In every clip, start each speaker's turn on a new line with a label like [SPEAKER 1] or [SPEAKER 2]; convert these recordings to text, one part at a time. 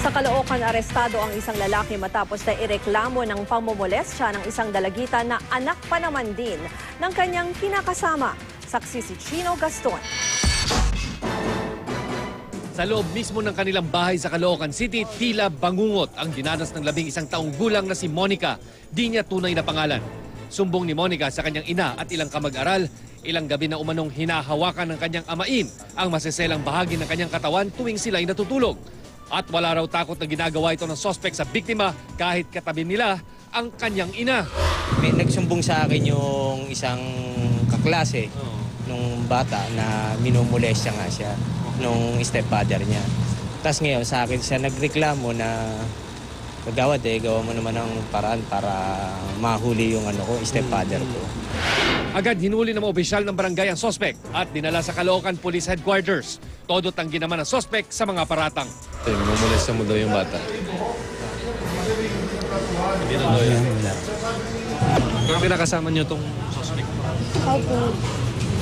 [SPEAKER 1] Sa Caloocan, arestado ang isang lalaki matapos na ireklamo ng pamomolestya ng isang dalagita na anak pa naman din ng kanyang kinakasama. Saksi si Chino Gaston.
[SPEAKER 2] Sa loob mismo ng kanilang bahay sa Caloocan City, tila bangungot ang dinanas ng 11 taong gulang na si Monica. Di niya tunay na pangalan. Sumbong ni Monica sa kanyang ina at ilang kamag-aral, ilang gabi na umanong hinahawakan ng kanyang amain ang maseselang bahagi ng kanyang katawan tuwing sila'y natutulog. At wala raw takot na ginagawa ito ng sospek sa biktima kahit katabi nila ang kanyang ina.
[SPEAKER 3] May nagsumbong sa akin yung isang kaklase nung bata na minumulestya nga siya nung stepfather niya. Tapos ngayon sa akin siya nagreklamo na gawa mo naman ng paraan para mahuli yung stepfather ko.
[SPEAKER 2] Agad hinuli ng mga opisyal ng barangay ang sospek at dinala sa Caloocan Police Headquarters. Todo tanggi naman ang sospek sa mga paratang.
[SPEAKER 4] Minumulestya mo daw yung bata. Hindi na daw yan. Pero kinakasama niyo itong sospek?
[SPEAKER 5] Opo.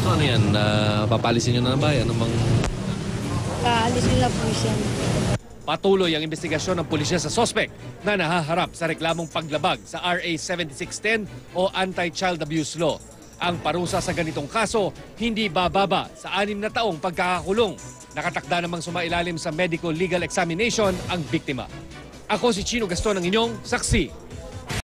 [SPEAKER 4] So ano yan? Papalisin niyo na ba? Ano bang...
[SPEAKER 5] Kaalisin na po siya.
[SPEAKER 2] Patuloy ang investigasyon ng pulisya sa sospek na nahaharap sa reklamong paglabag sa RA 7610 o Anti-Child Abuse Law. Ang parusa sa ganitong kaso hindi bababa sa 6 na taong pagkakakulong. Nakatakda namang sumailalim sa medical legal examination ang biktima. Ako si Chino Gaston, ang inyong saksi.